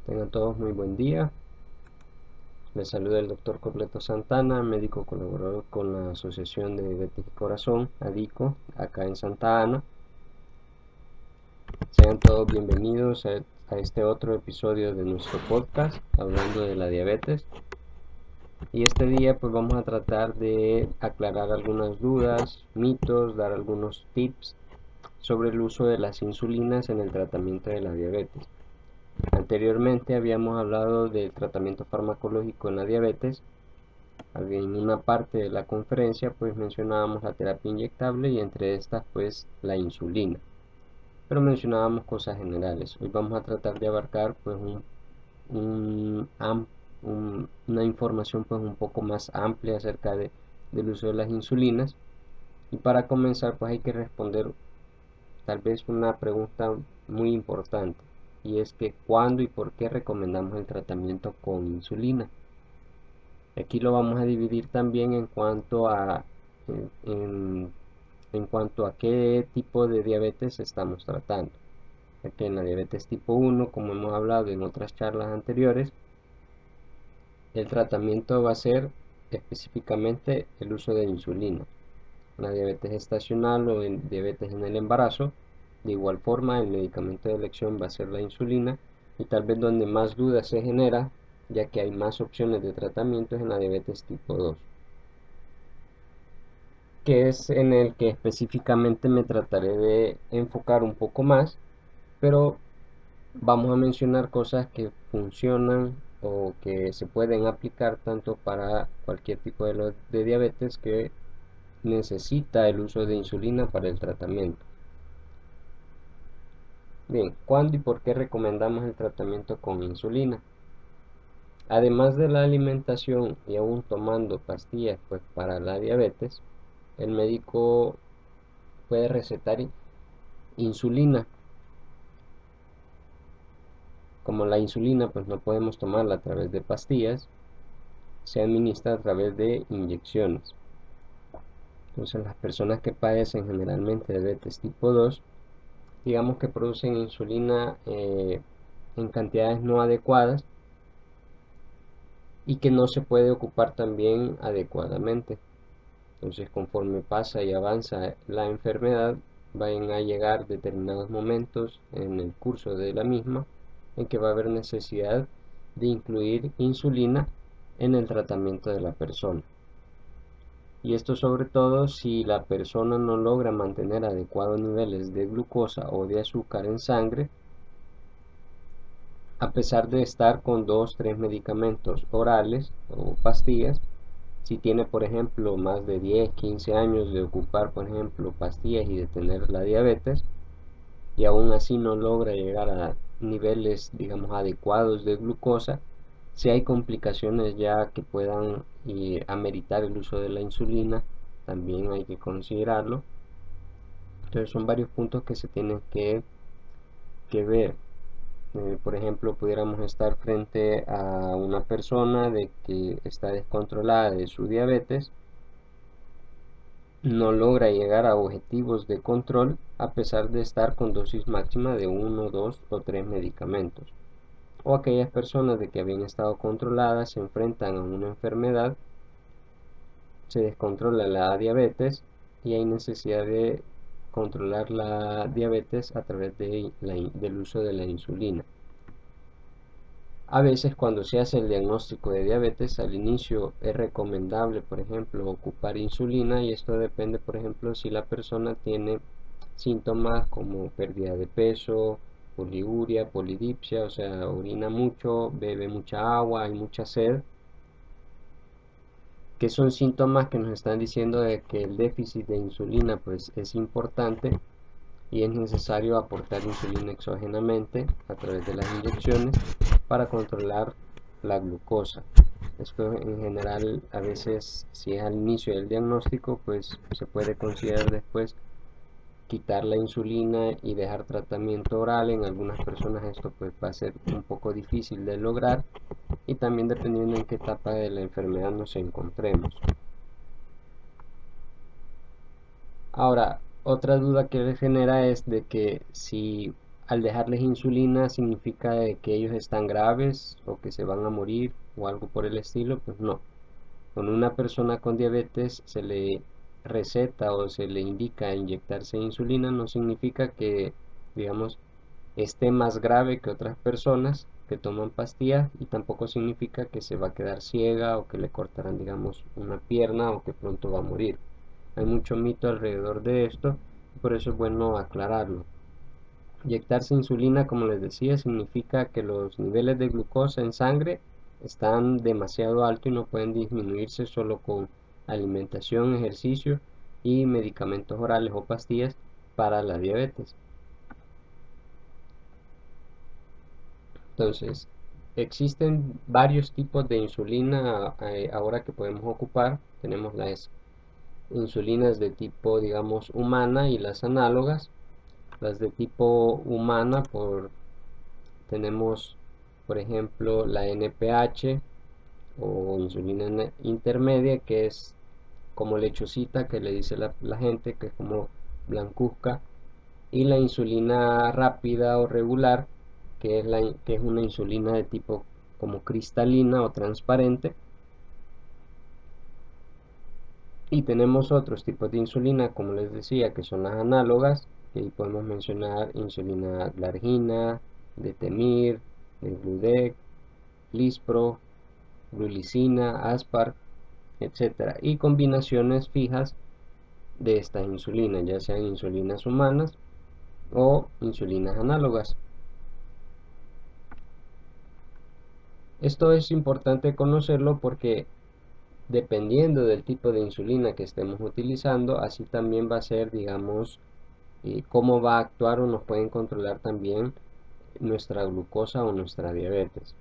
Tengan todos muy buen día. Les saluda el doctor Corleto Santana, médico colaborador con la Asociación de Diabetes y Corazón, ADICO, acá en Santa Ana. Sean todos bienvenidos a este otro episodio de nuestro podcast, hablando de la diabetes. Y este día pues vamos a tratar de aclarar algunas dudas, mitos, dar algunos tips sobre el uso de las insulinas en el tratamiento de la diabetes. Anteriormente habíamos hablado del tratamiento farmacológico en la diabetes. En una parte de la conferencia pues mencionábamos la terapia inyectable y entre estas pues la insulina, pero mencionábamos cosas generales. Hoy vamos a tratar de abarcar pues una información pues un poco más amplia acerca del uso de las insulinas. Y para comenzar pues hay que responder tal vez una pregunta muy importante, y es que ¿cuándo y por qué recomendamos el tratamiento con insulina? Aquí lo vamos a dividir también en, en cuanto a qué tipo de diabetes estamos tratando. Aquí en la diabetes tipo 1, como hemos hablado en otras charlas anteriores, el tratamiento va a ser específicamente el uso de insulina. La diabetes gestacional o en diabetes en el embarazo, de igual forma el medicamento de elección va a ser la insulina, y tal vez donde más duda se genera, ya que hay más opciones de tratamiento, es en la diabetes tipo 2, que es en el que específicamente me trataré de enfocar un poco más, pero vamos a mencionar cosas que funcionan o que se pueden aplicar tanto para cualquier tipo de diabetes que necesita el uso de insulina para el tratamiento. Bien, ¿cuándo y por qué recomendamos el tratamiento con insulina? Además de la alimentación y aún tomando pastillas pues para la diabetes, el médico puede recetar insulina. Como la insulina pues no podemos tomarla a través de pastillas, se administra a través de inyecciones. Entonces las personas que padecen generalmente diabetes tipo 2, digamos que producen insulina en cantidades no adecuadas y que no se puede ocupar también adecuadamente. Entonces conforme pasa y avanza la enfermedad, van a llegar determinados momentos en el curso de la misma en que va a haber necesidad de incluir insulina en el tratamiento de la persona. Y esto sobre todo si la persona no logra mantener adecuados niveles de glucosa o de azúcar en sangre, a pesar de estar con 2 o 3 medicamentos orales o pastillas. Si tiene, por ejemplo, más de 10, 15 años de ocupar, por ejemplo, pastillas y de tener la diabetes, y aún así no logra llegar a niveles, digamos, adecuados de glucosa, si hay complicaciones ya que puedan ameritar el uso de la insulina, también hay que considerarlo. Entonces son varios puntos que se tienen que ver. Por ejemplo, pudiéramos estar frente a una persona de que está descontrolada de su diabetes, no logra llegar a objetivos de control a pesar de estar con dosis máxima de 1, 2 o 3 medicamentos. O aquellas personas de que habían estado controladas se enfrentan a una enfermedad, se descontrola la diabetes y hay necesidad de controlar la diabetes a través del uso de la insulina. A veces cuando se hace el diagnóstico de diabetes, al inicio es recomendable, por ejemplo, ocupar insulina, y esto depende, por ejemplo, si la persona tiene síntomas como pérdida de peso, poliguria, polidipsia, o sea, orina mucho, bebe mucha agua, hay mucha sed, que son síntomas que nos están diciendo de que el déficit de insulina pues es importante y es necesario aportar insulina exógenamente a través de las inyecciones para controlar la glucosa. Esto en general, a veces si es al inicio del diagnóstico, pues se puede considerar después quitar la insulina y dejar tratamiento oral. En algunas personas esto pues va a ser un poco difícil de lograr, y también dependiendo en qué etapa de la enfermedad nos encontremos. Ahora, otra duda que les genera es de que si al dejarles insulina significa de que ellos están graves o que se van a morir o algo por el estilo, pues no. Cuando una persona con diabetes se le receta o se le indica inyectarse insulina, no significa que, digamos, esté más grave que otras personas que toman pastillas, y tampoco significa que se va a quedar ciega o que le cortarán, digamos, una pierna o que pronto va a morir. Hay mucho mito alrededor de esto, y por eso es bueno aclararlo. Inyectarse insulina, como les decía, significa que los niveles de glucosa en sangre están demasiado altos y no pueden disminuirse solo con alimentación, ejercicio y medicamentos orales o pastillas para la diabetes. Entonces, existen varios tipos de insulina ahora que podemos ocupar. Tenemos las insulinas de tipo, digamos, humana y las análogas. Las de tipo humana tenemos, por ejemplo, la NPH o insulina intermedia, que es como lechosita, que le dice la gente, que es como blancuzca, y la insulina rápida o regular, que es una insulina de tipo como cristalina o transparente. Y tenemos otros tipos de insulina, como les decía, que son las análogas, que ahí podemos mencionar insulina glargina, detemir, degludec, lispro, glulicina, aspar, etcétera, y combinaciones fijas de estas insulinas, ya sean insulinas humanas o insulinas análogas. Esto es importante conocerlo porque dependiendo del tipo de insulina que estemos utilizando, así también va a ser, digamos, cómo va a actuar o nos pueden controlar también nuestra glucosa o nuestra diabetes.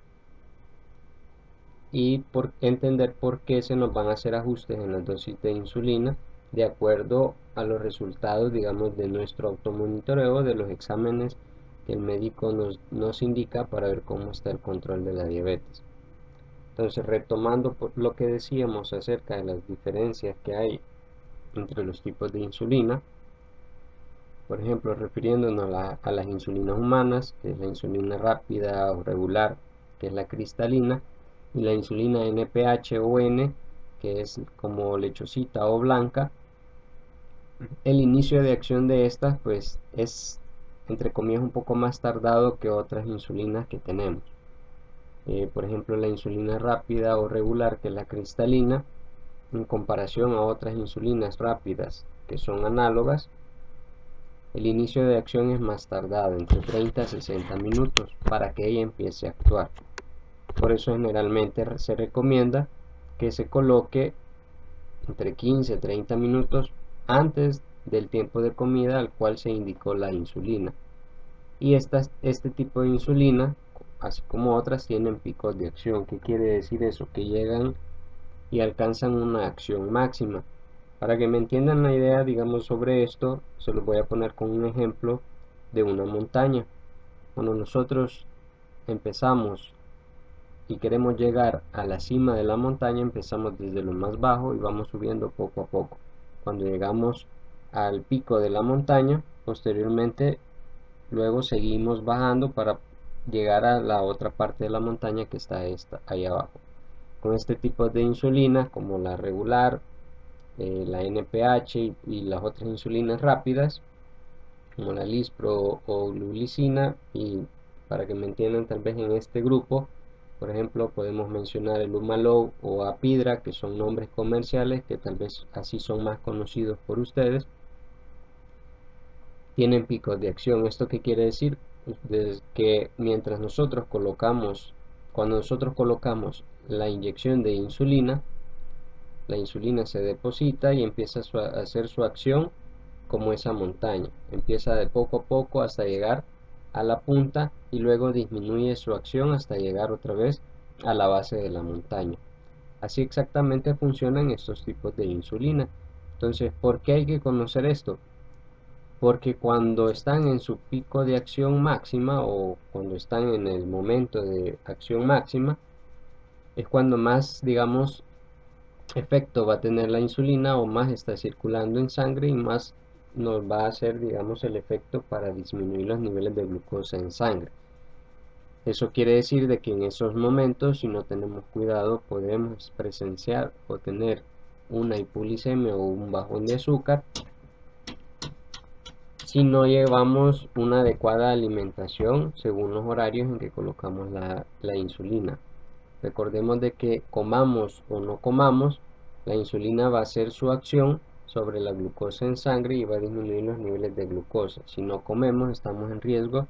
Y por entender por qué se nos van a hacer ajustes en las dosis de insulina de acuerdo a los resultados, digamos, de nuestro automonitoreo, de los exámenes que el médico nos indica para ver cómo está el control de la diabetes. Entonces, retomando lo que decíamos acerca de las diferencias que hay entre los tipos de insulina, por ejemplo, refiriéndonos a las insulinas humanas, que es la insulina rápida o regular, que es la cristalina, y la insulina NPH o N, que es como lechosita o blanca. El inicio de acción de estas, pues, es entre comillas un poco más tardado que otras insulinas que tenemos. Por ejemplo, la insulina rápida o regular, que es la cristalina, en comparación a otras insulinas rápidas que son análogas, el inicio de acción es más tardado, entre 30 a 60 minutos, para que ella empiece a actuar. Por eso generalmente se recomienda que se coloque entre 15 a 30 minutos antes del tiempo de comida al cual se indicó la insulina. Y este tipo de insulina, así como otras, tienen picos de acción. ¿Qué quiere decir eso? Que llegan y alcanzan una acción máxima. Para que me entiendan la idea, digamos, sobre esto, se los voy a poner con un ejemplo de una montaña. Cuando nosotros empezamos y queremos llegar a la cima de la montaña, empezamos desde lo más bajo y vamos subiendo poco a poco. Cuando llegamos al pico de la montaña, posteriormente, luego seguimos bajando para llegar a la otra parte de la montaña que está ahí abajo. Con este tipo de insulina, como la regular, la NPH y las otras insulinas rápidas, como la lispro o glulicina, y para que me entiendan tal vez en este grupo, por ejemplo, podemos mencionar el Humalog o Apidra, que son nombres comerciales que tal vez así son más conocidos por ustedes. Tienen picos de acción. ¿Esto qué quiere decir? Pues que cuando nosotros colocamos la inyección de insulina, la insulina se deposita y empieza a hacer su acción como esa montaña. Empieza de poco a poco hasta llegar a la punta y luego disminuye su acción hasta llegar otra vez a la base de la montaña. Así exactamente funcionan estos tipos de insulina. Entonces, ¿por qué hay que conocer esto? Porque cuando están en su pico de acción máxima o cuando están en el momento de acción máxima, es cuando más, digamos, efecto va a tener la insulina o más está circulando en sangre y más nos va a hacer, digamos, el efecto para disminuir los niveles de glucosa en sangre. Eso quiere decir de que en esos momentos, si no tenemos cuidado, podemos presenciar o tener una hipoglicemia o un bajón de azúcar si no llevamos una adecuada alimentación según los horarios en que colocamos la insulina. Recordemos de que comamos o no comamos, la insulina va a hacer su acción sobre la glucosa en sangre y va a disminuir los niveles de glucosa. Si no comemos, estamos en riesgo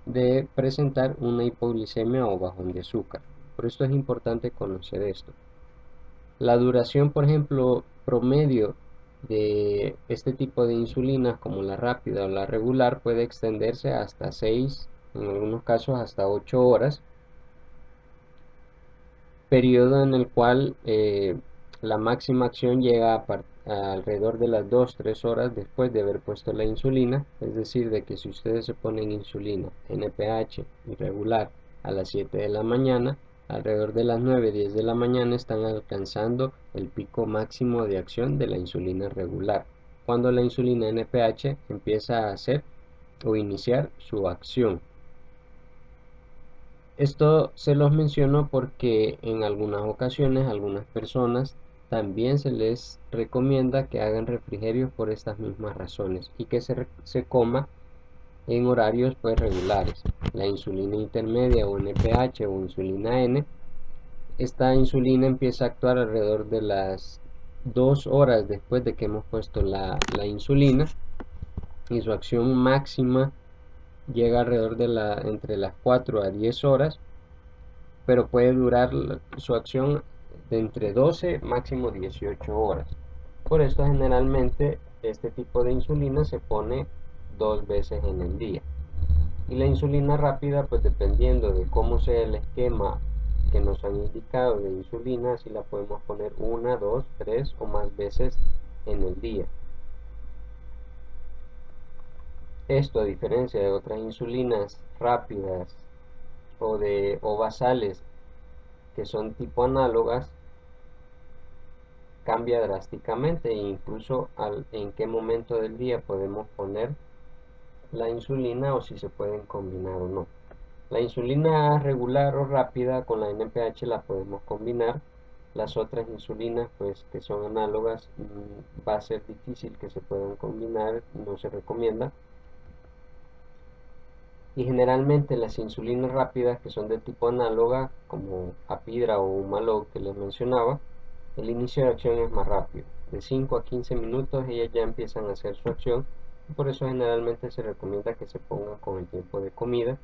de presentar una hipoglicemia o bajón de azúcar. Por esto es importante conocer esto. La duración, por ejemplo, promedio de este tipo de insulinas como la rápida o la regular puede extenderse hasta 6, en algunos casos hasta 8 horas, periodo en el cual la máxima acción llega a alrededor de las 2-3 horas después de haber puesto la insulina. Es decir, de que si ustedes se ponen insulina NPH irregular a las 7 de la mañana, alrededor de las 9-10 de la mañana están alcanzando el pico máximo de acción de la insulina regular, cuando la insulina NPH empieza a hacer o iniciar su acción. Esto se los menciono porque en algunas ocasiones a algunas personas también se les recomienda que hagan refrigerios por estas mismas razones y que se coma en horarios pues regulares. La insulina intermedia o NPH o insulina N, esta insulina empieza a actuar alrededor de las 2 horas después de que hemos puesto la insulina, y su acción máxima llega alrededor de entre las 4 a 10 horas, pero puede durar su acción de entre 12 máximo 18 horas. Por esto generalmente este tipo de insulina se pone 2 veces en el día. Y la insulina rápida, pues dependiendo de cómo sea el esquema que nos han indicado de insulina, si la podemos poner 1, 2, 3 o más veces en el día. Esto, a diferencia de otras insulinas rápidas o basales que son tipo análogas, cambia drásticamente, e incluso en qué momento del día podemos poner la insulina o si se pueden combinar o no. La insulina regular o rápida con la NPH la podemos combinar. Las otras insulinas pues que son análogas, va a ser difícil que se puedan combinar, no se recomienda. Y generalmente las insulinas rápidas que son de tipo análoga, como Apidra o Humalog que les mencionaba, el inicio de acción es más rápido. De 5 a 15 minutos ellas ya empiezan a hacer su acción, y por eso generalmente se recomienda que se pongan con el tiempo de comida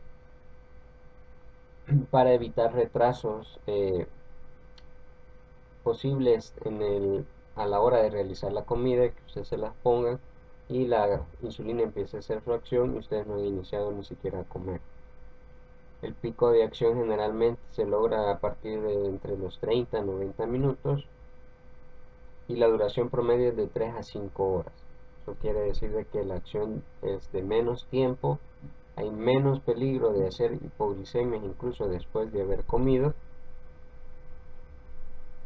para evitar retrasos posibles a la hora de realizar la comida, que ustedes se las pongan y la insulina empiece a hacer su acción y ustedes no han iniciado ni siquiera a comer. El pico de acción generalmente se logra a partir de entre los 30 a 90 minutos y la duración promedio es de 3 a 5 horas. Eso quiere decir de que la acción es de menos tiempo, hay menos peligro de hacer hipoglicemias incluso después de haber comido,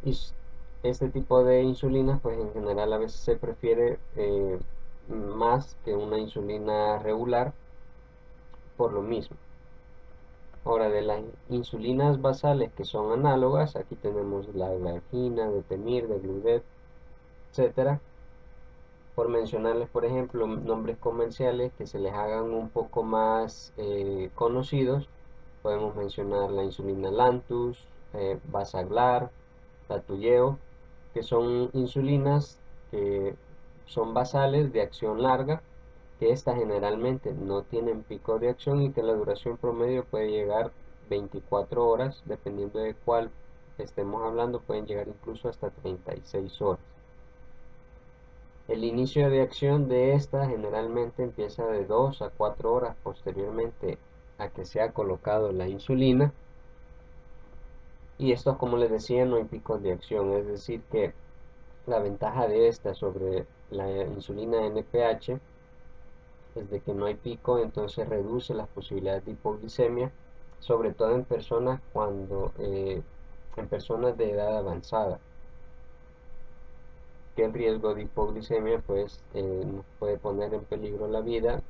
y este tipo de insulinas pues en general a veces se prefiere más que una insulina regular por lo mismo. Ahora, de las insulinas basales que son análogas, aquí tenemos la glargina, de Temir, de Gludet, etcétera. Por mencionarles, por ejemplo, nombres comerciales que se les hagan un poco más conocidos, podemos mencionar la insulina Lantus, Basaglar, Tatuyeo, que son insulinas que son basales de acción larga, que estas generalmente no tienen pico de acción y que la duración promedio puede llegar 24 horas, dependiendo de cuál estemos hablando, pueden llegar incluso hasta 36 horas. El inicio de acción de esta generalmente empieza de 2 a 4 horas posteriormente a que se ha colocado la insulina, y estos, como les decía, no hay picos de acción, es decir que la ventaja de esta sobre la insulina NPH es de que no hay pico, entonces reduce las posibilidades de hipoglicemia, sobre todo en personas en personas de edad avanzada, que el riesgo de hipoglicemia pues nos puede poner en peligro la vida,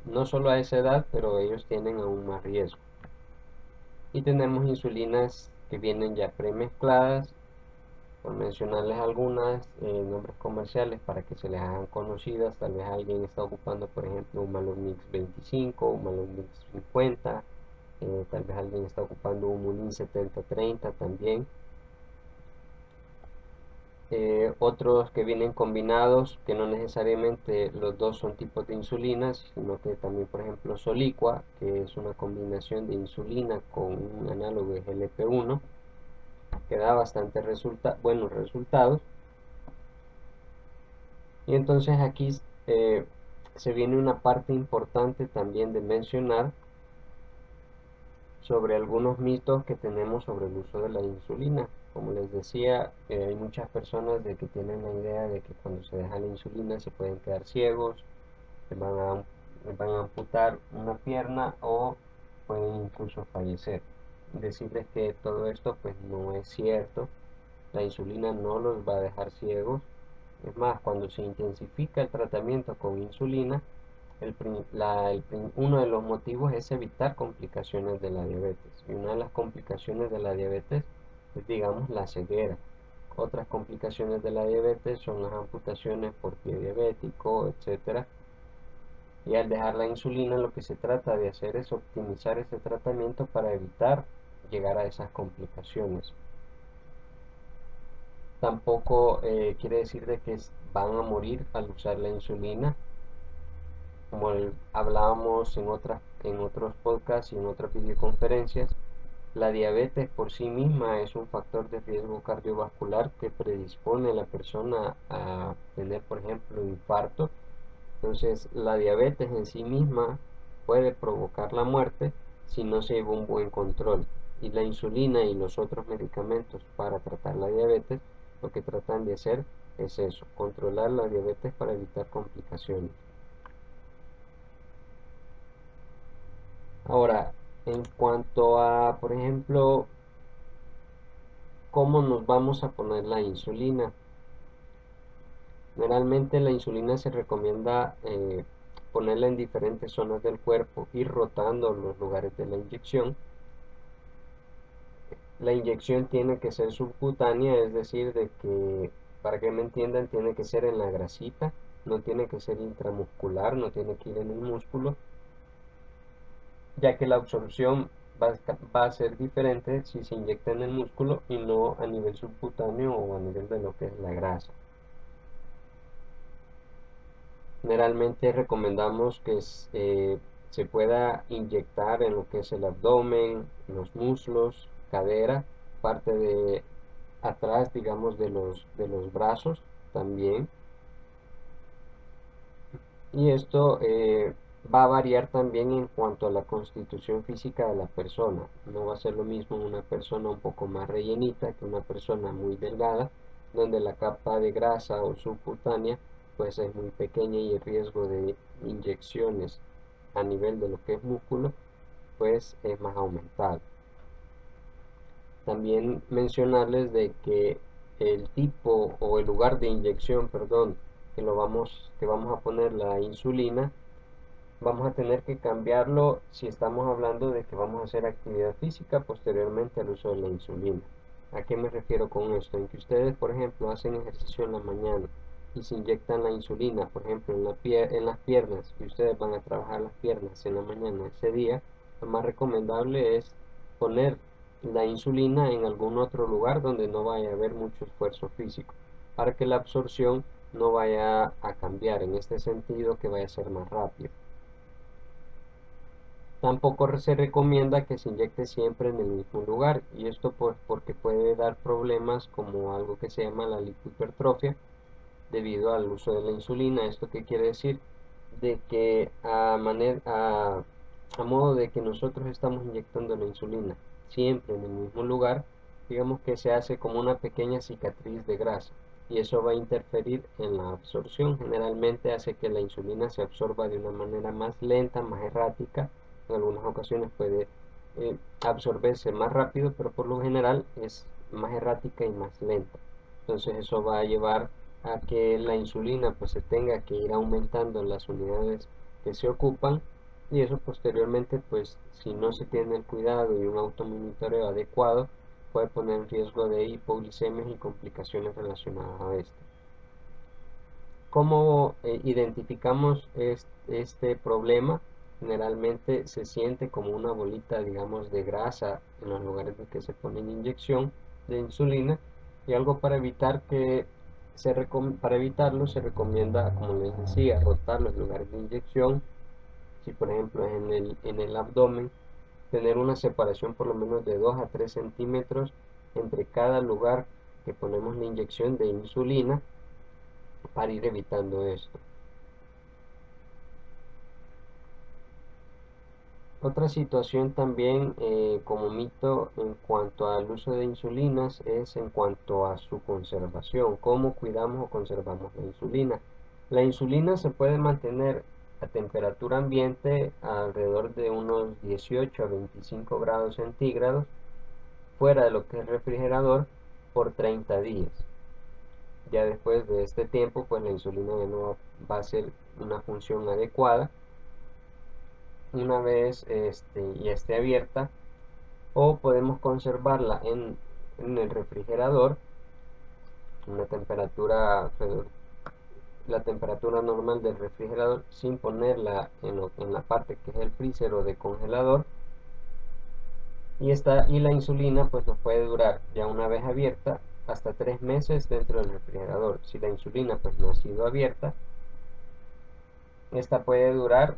no solo a esa edad, pero ellos tienen aún más riesgo. Y tenemos insulinas que vienen ya premezcladas, por mencionarles algunas, nombres comerciales para que se les hagan conocidas. Tal vez alguien está ocupando, por ejemplo, un Malomix 25, un Malomix 50, tal vez alguien está ocupando un Mulin 7030 también. Otros que vienen combinados, que no necesariamente los dos son tipos de insulina, sino que también, por ejemplo, Soliqua, que es una combinación de insulina con un análogo de GLP-1, que da bastante buenos resultados. Y entonces aquí se viene una parte importante también de mencionar sobre algunos mitos que tenemos sobre el uso de la insulina. Como les decía, hay muchas personas de que tienen la idea de que cuando se deja la insulina se pueden quedar ciegos, les van a amputar una pierna o pueden incluso fallecer. Decirles que todo esto pues no es cierto. La insulina no los va a dejar ciegos. Es más, cuando se intensifica el tratamiento con insulina, uno de los motivos es evitar complicaciones de la diabetes. Y una de las complicaciones de la diabetes es, digamos, la ceguera. Otras complicaciones de la diabetes son las amputaciones por pie diabético, etcétera. Y al dejar la insulina, lo que se trata de hacer es optimizar ese tratamiento para evitar llegar a esas complicaciones. Tampoco quiere decir de que van a morir al usar la insulina. Como hablábamos en otros podcasts y en otras videoconferencias, la diabetes por sí misma es un factor de riesgo cardiovascular que predispone a la persona a tener, por ejemplo, infarto. Entonces, la diabetes en sí misma puede provocar la muerte si no se lleva un buen control. Y la insulina y los otros medicamentos para tratar la diabetes, lo que tratan de hacer es eso, controlar la diabetes para evitar complicaciones. Ahora, en cuanto a, por ejemplo, cómo nos vamos a poner la insulina. Generalmente la insulina se recomienda ponerla en diferentes zonas del cuerpo, ir rotando los lugares de la inyección. La inyección tiene que ser subcutánea, es decir, de que, para que me entiendan, tiene que ser en la grasita, no tiene que ser intramuscular, no tiene que ir en el músculo, ya que la absorción va a ser diferente si se inyecta en el músculo y no a nivel subcutáneo o a nivel de lo que es la grasa. Generalmente recomendamos que se pueda inyectar en lo que es el abdomen, los muslos, cadera, parte de atrás, digamos, de los brazos también. Y esto va a variar también en cuanto a la constitución física de la persona. No va a ser lo mismo una persona un poco más rellenita que una persona muy delgada, donde la capa de grasa o subcutánea pues es muy pequeña y el riesgo de inyecciones a nivel de lo que es músculo pues es más aumentado. También mencionarles de que el tipo o el lugar de inyección, perdón, que vamos a poner la insulina, vamos a tener que cambiarlo si estamos hablando de que vamos a hacer actividad física posteriormente al uso de la insulina. ¿A qué me refiero con esto? En que ustedes, por ejemplo, hacen ejercicio en la mañana y se inyectan la insulina, por ejemplo, en las piernas, y ustedes van a trabajar las piernas en la mañana ese día, lo más recomendable es poner la insulina en algún otro lugar donde no vaya a haber mucho esfuerzo físico, para que la absorción no vaya a cambiar, en este sentido que vaya a ser más rápido. Tampoco se recomienda que se inyecte siempre en el mismo lugar, y esto porque puede dar problemas como algo que se llama la lipohipertrofia debido al uso de la insulina. ¿Esto qué quiere decir? De que a modo de que nosotros estamos inyectando la insulina siempre en el mismo lugar, digamos que se hace como una pequeña cicatriz de grasa y eso va a interferir en la absorción. Generalmente hace que la insulina se absorba de una manera más lenta, más errática. En algunas ocasiones puede absorberse más rápido, pero por lo general es más errática y más lenta. Entonces eso va a llevar a que la insulina pues se tenga que ir aumentando las unidades que se ocupan, y eso posteriormente pues si no se tiene el cuidado y un automonitoreo adecuado puede poner en riesgo de hipoglicemias y complicaciones relacionadas a esto. ¿Cómo identificamos este problema? Generalmente se siente como una bolita, digamos, de grasa en los lugares en que se pone inyección de insulina, y algo para evitar para evitarlo se recomienda, como les decía, rotar los lugares de inyección. Si por ejemplo es en el abdomen, tener una separación por lo menos de 2 a 3 centímetros entre cada lugar que ponemos la inyección de insulina para ir evitando esto. Otra situación también como mito en cuanto al uso de insulinas es en cuanto a su conservación. ¿Cómo cuidamos o conservamos la insulina? La insulina se puede mantener a temperatura ambiente alrededor de unos 18 a 25 grados centígrados fuera de lo que es el refrigerador por 30 días. Ya después de este tiempo pues la insulina ya no va a ser una función adecuada una vez ya esté abierta, o podemos conservarla en el refrigerador una temperatura, la temperatura normal del refrigerador, sin ponerla en la parte que es el freezer o de congelador, y la insulina pues nos puede durar ya una vez abierta hasta 3 meses dentro del refrigerador. Si la insulina pues no ha sido abierta, esta puede durar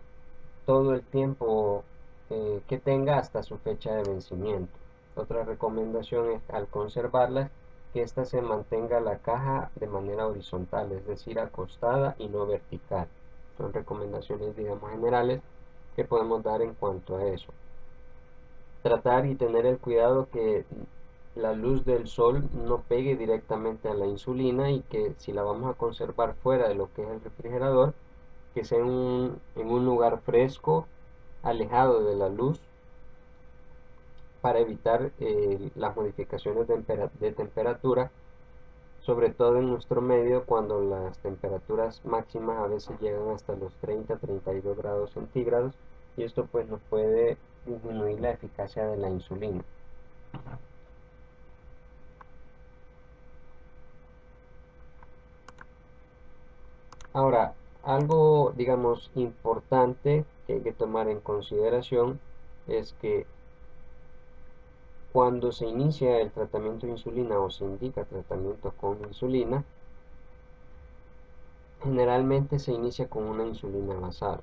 todo el tiempo que tenga hasta su fecha de vencimiento. Otra recomendación es, al conservarlas, que ésta se mantenga la caja de manera horizontal, es decir, acostada y no vertical. Son recomendaciones, digamos, generales que podemos dar en cuanto a eso. Tratar y tener el cuidado que la luz del sol no pegue directamente a la insulina, y que si la vamos a conservar fuera de lo que es el refrigerador, que sea en un lugar fresco, alejado de la luz, para evitar las modificaciones de temperatura, sobre todo en nuestro medio cuando las temperaturas máximas a veces llegan hasta los 30-32 grados centígrados, y esto pues nos puede disminuir la eficacia de la insulina. Ahora, algo digamos importante que hay que tomar en consideración es que cuando se inicia el tratamiento de insulina o se indica tratamiento con insulina, generalmente se inicia con una insulina basal.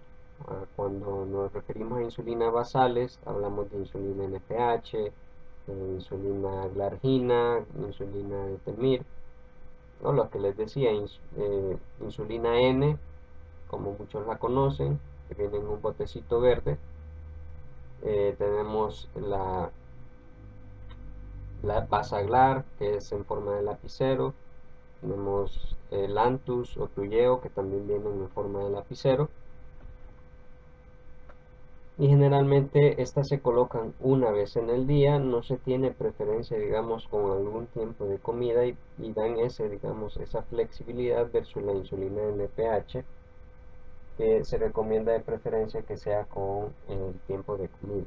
Cuando nos referimos a insulina basales, hablamos de insulina NPH, insulina glargina, insulina de Temir, o lo que les decía, insulina N, como muchos la conocen, que viene en un botecito verde. Tenemos la Basaglar, que es en forma de lapicero. Tenemos el Lantus o Tuyeo, que también vienen en forma de lapicero. Y generalmente estas se colocan una vez en el día, no se tiene preferencia, digamos, con algún tiempo de comida, y dan digamos, esa flexibilidad versus la insulina NPH, que se recomienda de preferencia que sea con el tiempo de comida.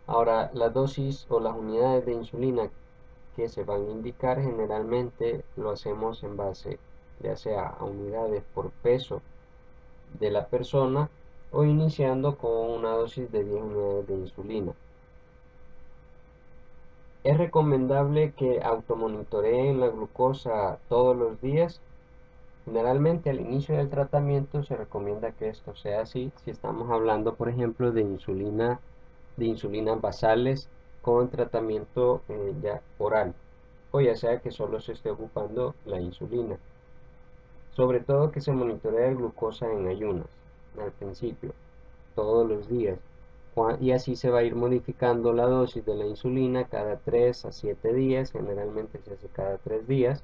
Ahora, la dosis o las unidades de insulina que se van a indicar generalmente lo hacemos en base ya sea a unidades por peso de la persona, o iniciando con una dosis de 10 unidades de insulina. Es recomendable que automonitoreen la glucosa todos los días. Generalmente al inicio del tratamiento se recomienda que esto sea así si estamos hablando por ejemplo de insulinas basales con tratamiento ya oral, o ya sea que solo se esté ocupando la insulina. Sobre todo que se monitoree la glucosa en ayunas al principio, todos los días, y así se va a ir modificando la dosis de la insulina cada 3 a 7 días, generalmente se hace cada 3 días,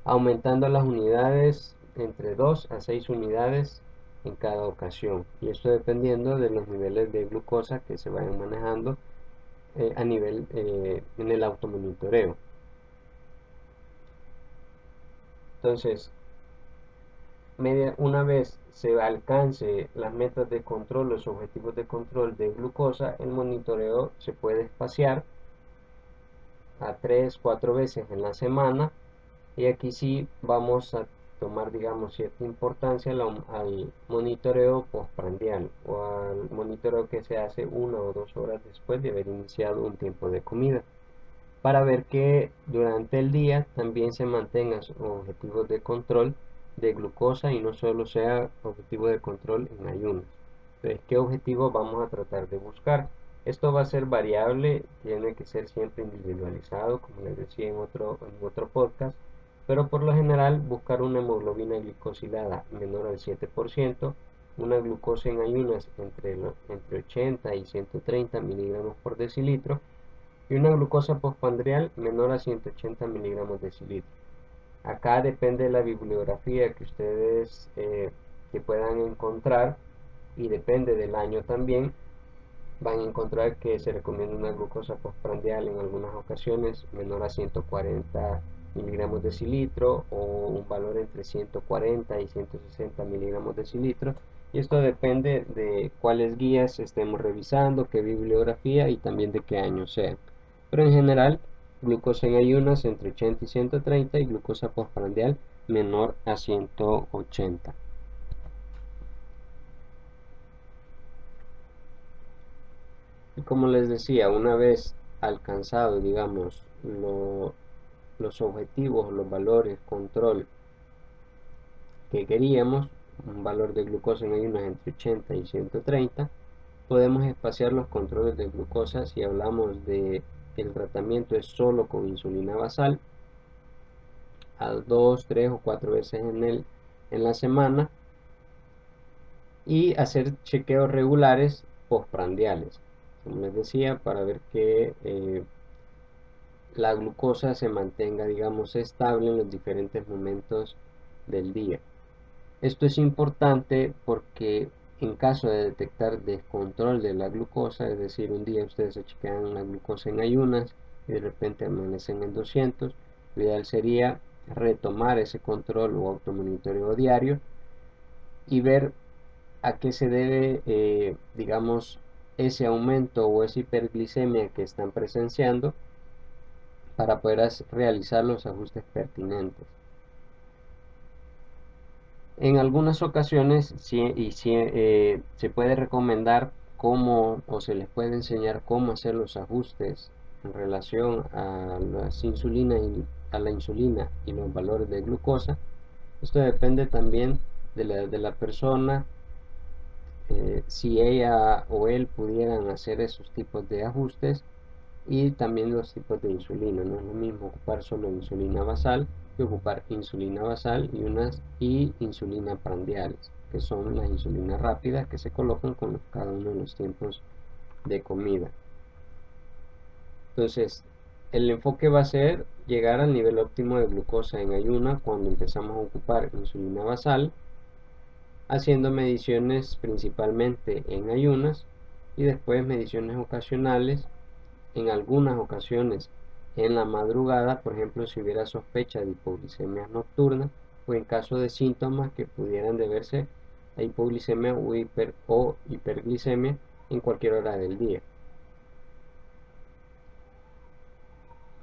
aumentando las unidades entre 2 a 6 unidades en cada ocasión, y esto dependiendo de los niveles de glucosa que se vayan manejando en el automonitoreo. Entonces, una vez se alcance las metas de control, los objetivos de control de glucosa, el monitoreo se puede espaciar a 3-4 veces en la semana, y aquí sí vamos a tomar, digamos, cierta importancia al monitoreo postprandial o al monitoreo que se hace 1 o 2 horas después de haber iniciado un tiempo de comida, para ver que durante el día también se mantengan objetivos de control de glucosa y no solo sea objetivo de control en ayunas. Entonces, ¿qué objetivo vamos a tratar de buscar? Esto va a ser variable, tiene que ser siempre individualizado, como les decía en otro podcast, pero por lo general buscar una hemoglobina glicosilada menor al 7%, una glucosa en ayunas entre 80 y 130 miligramos por decilitro, y una glucosa postprandial menor a 180 miligramos decilitro. Acá depende de la bibliografía que ustedes que puedan encontrar, y depende del año también. Van a encontrar que se recomienda una glucosa postprandial en algunas ocasiones menor a 140 miligramos decilitro, o un valor entre 140 y 160 miligramos decilitro, y esto depende de cuáles guías estemos revisando, qué bibliografía y también de qué año sea. Pero en general, glucosa en ayunas entre 80 y 130, y glucosa postprandial menor a 180. Y como les decía, una vez alcanzado, digamos, los objetivos, los valores, control que queríamos, un valor de glucosa en ayunas entre 80 y 130, podemos espaciar los controles de glucosa. Si hablamos de el tratamiento es solo con insulina basal, a 2, 3 o 4 veces en la semana, y hacer chequeos regulares postprandiales, como les decía, para ver que la glucosa se mantenga, digamos, estable en los diferentes momentos del día. Esto es importante porque en caso de detectar descontrol de la glucosa, es decir, un día ustedes se chequean la glucosa en ayunas y de repente amanecen en 200, lo ideal sería retomar ese control o automonitoreo diario y ver a qué se debe, digamos, ese aumento o esa hiperglicemia que están presenciando, para poder realizar los ajustes pertinentes. En algunas ocasiones se puede recomendar cómo, o se les puede enseñar cómo hacer los ajustes en relación a a la insulina y los valores de glucosa. Esto depende también de la persona, si ella o él pudieran hacer esos tipos de ajustes, y también los tipos de insulina. No es lo mismo ocupar solo insulina basal que ocupar insulina basal y insulina prandiales, que son las insulinas rápidas que se colocan con cada uno de los tiempos de comida. Entonces, el enfoque va a ser llegar al nivel óptimo de glucosa en ayuna cuando empezamos a ocupar insulina basal, haciendo mediciones principalmente en ayunas y después mediciones ocasionales, en algunas ocasiones en la madrugada, por ejemplo si hubiera sospecha de hipoglicemia nocturna, o en caso de síntomas que pudieran deberse a hipoglicemia o hiperglicemia en cualquier hora del día.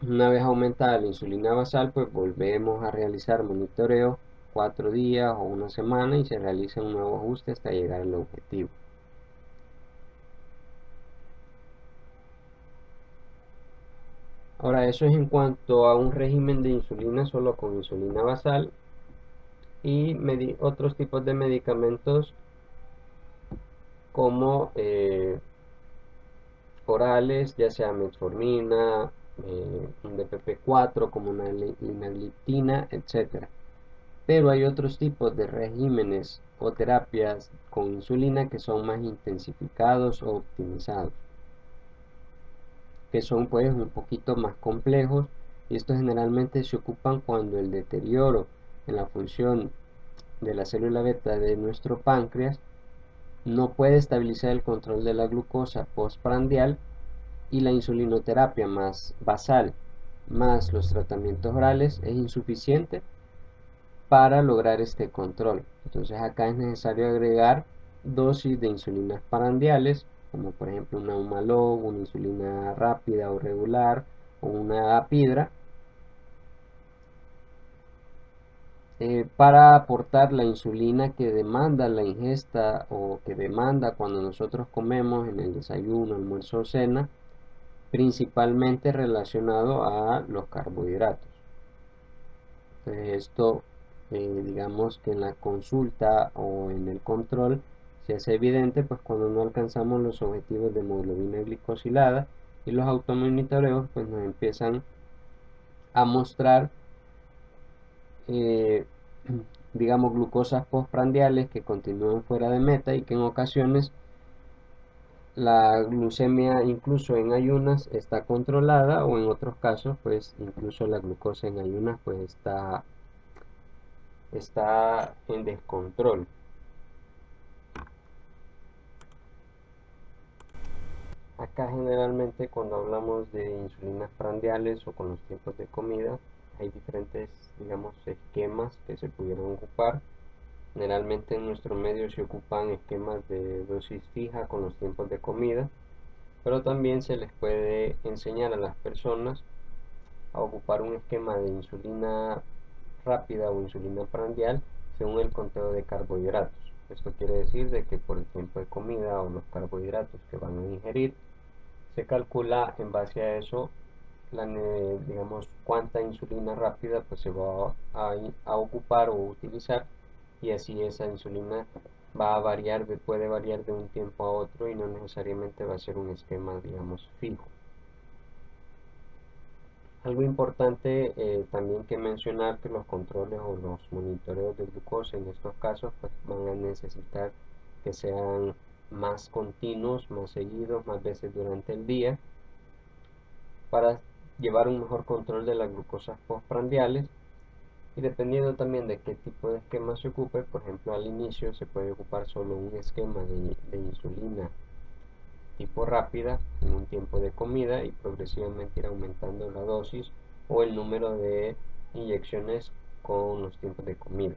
Una vez aumentada la insulina basal, pues volvemos a realizar monitoreo 4 días o una semana, y se realiza un nuevo ajuste hasta llegar al objetivo. Ahora, eso es en cuanto a un régimen de insulina solo con insulina basal, y otros tipos de medicamentos como orales, ya sea metformina, un DPP-4 como una linagliptina, etc. Pero hay otros tipos de regímenes o terapias con insulina que son más intensificados o optimizados, que son pues un poquito más complejos, y estos generalmente se ocupan cuando el deterioro en la función de la célula beta de nuestro páncreas no puede estabilizar el control de la glucosa postprandial, y la insulinoterapia más basal más los tratamientos orales es insuficiente para lograr este control. Entonces acá es necesario agregar dosis de insulinas prandiales, como por ejemplo una Humalog, una insulina rápida o regular, o una Apidra, para aportar la insulina que demanda la ingesta o que demanda cuando nosotros comemos en el desayuno, almuerzo o cena, principalmente relacionado a los carbohidratos. Entonces esto, digamos que en la consulta o en el control se hace evidente pues cuando no alcanzamos los objetivos de hemoglobina glicosilada, y los automonitoreos pues nos empiezan a mostrar eh, digamos glucosas postprandiales que continúan fuera de meta y que en ocasiones la glucemia incluso en ayunas está controlada, o en otros casos pues incluso la glucosa en ayunas pues está en descontrol. Acá generalmente cuando hablamos de insulinas prandiales o con los tiempos de comida, hay diferentes, digamos, esquemas que se pudieran ocupar. Generalmente en nuestro medio se ocupan esquemas de dosis fija con los tiempos de comida, pero también se les puede enseñar a las personas a ocupar un esquema de insulina rápida o insulina prandial según el conteo de carbohidratos. Esto quiere decir de que por el tiempo de comida o los carbohidratos que van a ingerir, se calcula en base a eso, digamos, cuánta insulina rápida pues se va a ocupar o utilizar, y así esa insulina va a variar, puede variar de un tiempo a otro y no necesariamente va a ser un esquema, digamos, fijo. Algo importante también que mencionar, que los controles o los monitoreos de glucosa en estos casos pues van a necesitar que sean más continuos, más seguidos, más veces durante el día, para llevar un mejor control de las glucosas postprandiales. Y dependiendo también de qué tipo de esquema se ocupe, por ejemplo al inicio se puede ocupar solo un esquema de insulina tipo rápida en un tiempo de comida y progresivamente ir aumentando la dosis o el número de inyecciones con los tiempos de comida.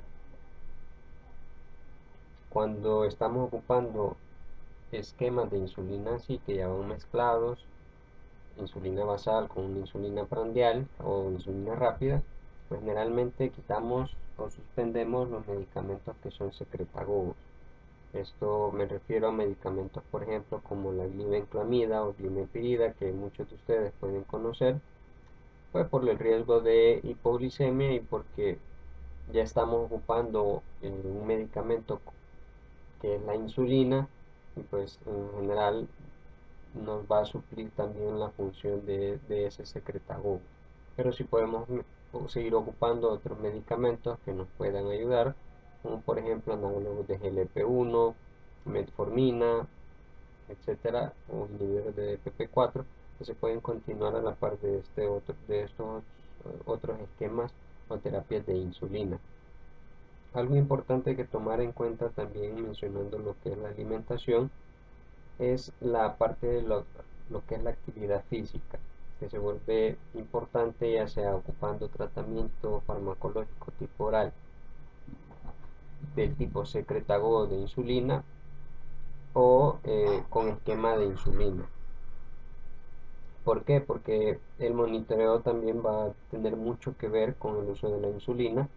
Cuando estamos ocupando esquemas de insulina así que ya van mezclados, insulina basal con una insulina prandial o insulina rápida, pues generalmente quitamos o suspendemos los medicamentos que son secretagogos. Esto me refiero a medicamentos, por ejemplo, como la glibenclamida o glimepirida, que muchos de ustedes pueden conocer, pues por el riesgo de hipoglicemia y porque ya estamos ocupando un medicamento que es la insulina, y pues en general nos va a suplir también la función de ese secretagogo. Pero si podemos seguir ocupando otros medicamentos que nos puedan ayudar, como por ejemplo análogos de GLP-1, metformina, etcétera, o inhibidores de DPP-4, que se pueden continuar a la par de estos otros esquemas o terapias de insulina. Algo importante que tomar en cuenta también, mencionando lo que es la alimentación, es la parte de lo que es la actividad física, que se vuelve importante ya sea ocupando tratamiento farmacológico tipo oral del tipo secretagogo de insulina o con esquema de insulina. ¿Por qué? Porque el monitoreo también va a tener mucho que ver con el uso de la insulina,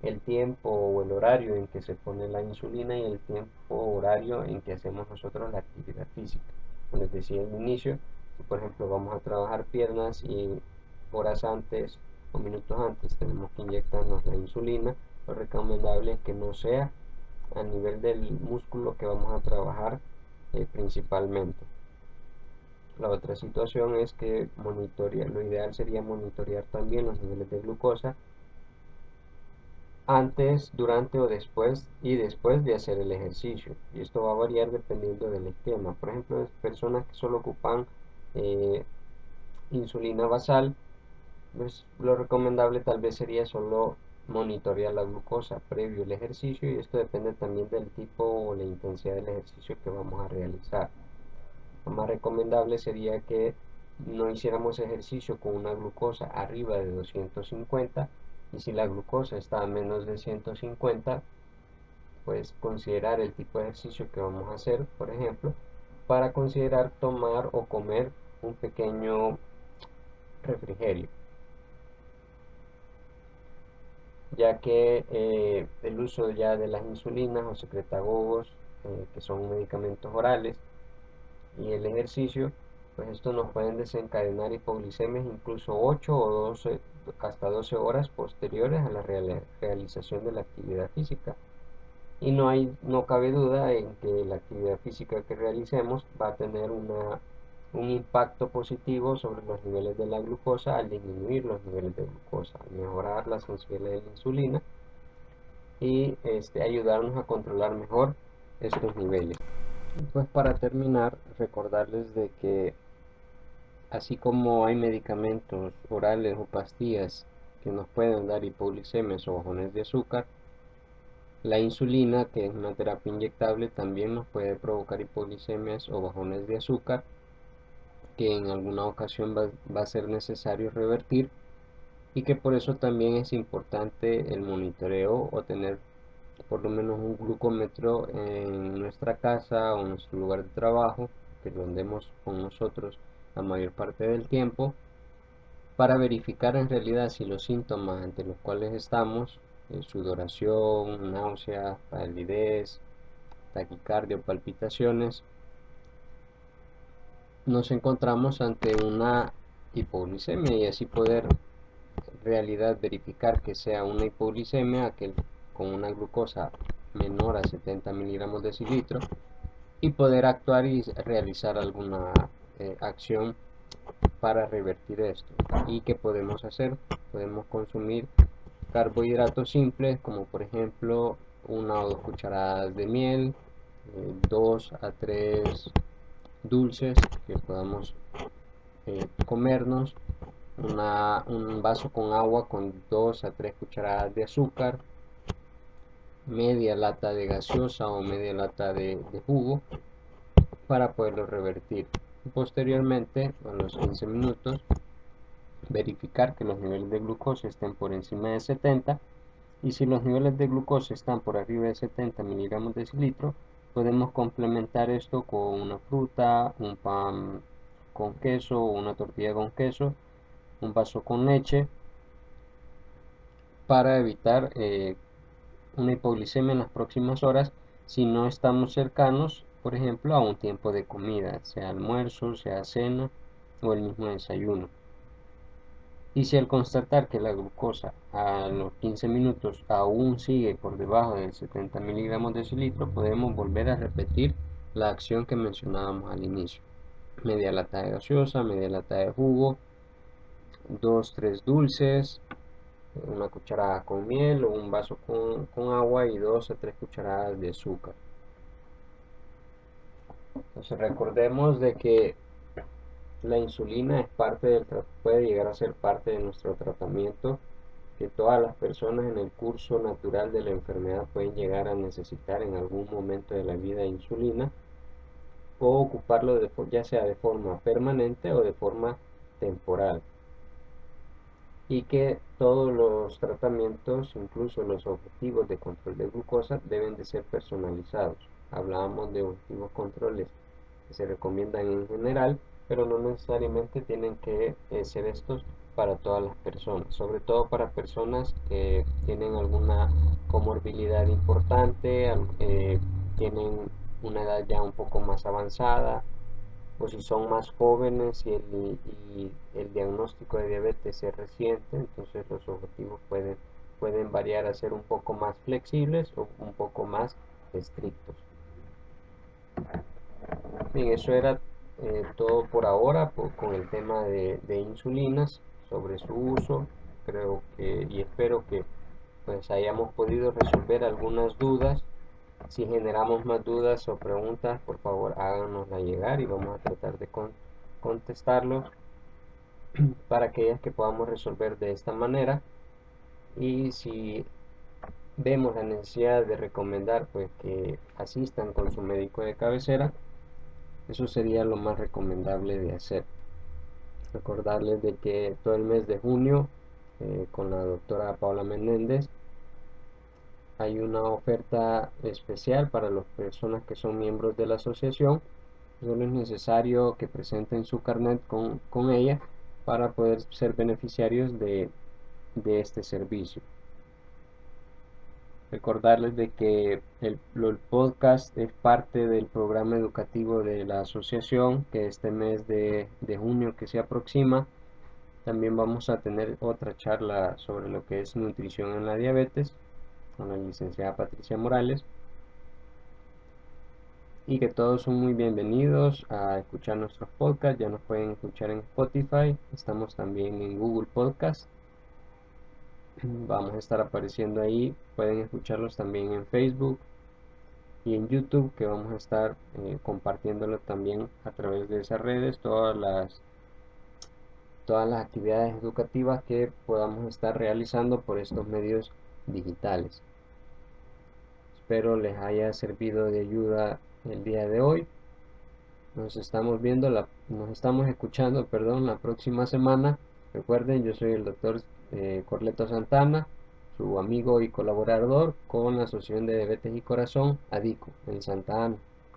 el tiempo o el horario en que se pone la insulina y el tiempo horario en que hacemos nosotros la actividad física. Como les decía al inicio, si por ejemplo vamos a trabajar piernas y horas antes o minutos antes tenemos que inyectarnos la insulina, lo recomendable es que no sea a nivel del músculo que vamos a trabajar principalmente. La otra situación es que lo ideal sería monitorear también los niveles de glucosa antes, durante o después y después de hacer el ejercicio. Y esto va a variar dependiendo del esquema. Por ejemplo, personas que solo ocupan eh, insulina basal, pues lo recomendable tal vez sería solo monitorear la glucosa previo al ejercicio, y esto depende también del tipo o la intensidad del ejercicio que vamos a realizar. Lo más recomendable sería que no hiciéramos ejercicio con una glucosa arriba de 250, Y si la glucosa está a menos de 150, pues considerar el tipo de ejercicio que vamos a hacer, por ejemplo, para considerar tomar o comer un pequeño refrigerio, ya que el uso ya de las insulinas o secretagogos, que son medicamentos orales, y el ejercicio, pues esto nos pueden desencadenar hipoglicemias incluso 8 o 12, hasta 12 horas posteriores a la realización de la actividad física. Y no cabe duda en que la actividad física que realicemos va a tener un impacto positivo sobre los niveles de la glucosa al disminuir los niveles de glucosa, al mejorar la sensibilidad de la insulina y ayudarnos a controlar mejor estos niveles. Pues para terminar, recordarles de que así como hay medicamentos orales o pastillas que nos pueden dar hipoglicemias o bajones de azúcar, la insulina, que es una terapia inyectable, también nos puede provocar hipoglicemias o bajones de azúcar, que en alguna ocasión va a ser necesario revertir, y que por eso también es importante el monitoreo o tener por lo menos un glucómetro en nuestra casa o en nuestro lugar de trabajo, que lo andemos con nosotros la mayor parte del tiempo, para verificar en realidad si los síntomas ante los cuales estamos, sudoración, náusea, palidez, taquicardia o palpitaciones, nos encontramos ante una hipoglicemia, y así poder en realidad verificar que sea una hipoglicemia aquel con una glucosa menor a 70 miligramos de decilitro, y poder actuar y realizar alguna acción para revertir esto. ¿Y qué podemos hacer? Podemos consumir carbohidratos simples, como por ejemplo 1 o 2 cucharadas de miel, 2 a 3 dulces que podamos comernos, un vaso con agua con 2 a 3 cucharadas de azúcar, media lata de gaseosa o media lata de jugo, para poderlo revertir. Posteriormente, a los 15 minutos, verificar que los niveles de glucosa estén por encima de 70, y si los niveles de glucosa están por arriba de 70 miligramos de decilitro, podemos complementar esto con una fruta, un pan con queso o una tortilla con queso, un vaso con leche, para evitar una hipoglicemia en las próximas horas si no estamos cercanos, por ejemplo, a un tiempo de comida, sea almuerzo, sea cena o el mismo desayuno. Y si al constatar que la glucosa a los 15 minutos aún sigue por debajo de 70 miligramos de decilitro, podemos volver a repetir la acción que mencionábamos al inicio. Media lata de gaseosa, media lata de jugo, 2-3 dulces, una cucharada con miel o un vaso con agua y 2 a 3 cucharadas de azúcar. Entonces recordemos de que la insulina puede llegar a ser parte de nuestro tratamiento, que todas las personas en el curso natural de la enfermedad pueden llegar a necesitar en algún momento de la vida insulina, o ocuparlo ya sea de forma permanente o de forma temporal, y que todos los tratamientos, incluso los objetivos de control de glucosa, deben de ser personalizados. Hablábamos de objetivos controles que se recomiendan en general, pero no necesariamente tienen que ser estos para todas las personas, sobre todo para personas que tienen alguna comorbilidad importante, tienen una edad ya un poco más avanzada, o si son más jóvenes y el diagnóstico de diabetes es reciente, entonces los objetivos pueden variar a ser un poco más flexibles o un poco más estrictos. Bien, eso era todo por ahora con el tema de insulinas, sobre su uso. Creo que y espero que pues hayamos podido resolver algunas dudas. Si generamos más dudas o preguntas, por favor háganosla llegar y vamos a tratar de contestarlos para aquellas que podamos resolver de esta manera. Y si vemos la necesidad de recomendar pues que asistan con su médico de cabecera, eso sería lo más recomendable de hacer. Recordarles de que todo el mes de junio con la doctora Paula Menéndez. Hay una oferta especial para las personas que son miembros de la asociación. Solo es necesario que presenten su carnet con ella para poder ser beneficiarios de este servicio. Recordarles de que el podcast es parte del programa educativo de la asociación, que este mes de junio que se aproxima, también vamos a tener otra charla sobre lo que es nutrición en la diabetes con la licenciada Patricia Morales, y que todos son muy bienvenidos a escuchar nuestros podcasts. Ya nos pueden escuchar en Spotify, estamos también en Google Podcast, vamos a estar apareciendo ahí, pueden escucharlos también en Facebook y en YouTube, que vamos a estar compartiéndolo también a través de esas redes, todas las actividades educativas que podamos estar realizando por estos medios digitales. Espero les haya servido de ayuda el día de hoy. Nos estamos escuchando, perdón, la próxima semana. Recuerden, yo soy el doctor Corleto Santana, su amigo y colaborador con la Asociación de Diabetes y Corazón, ADICO, en Santa Ana.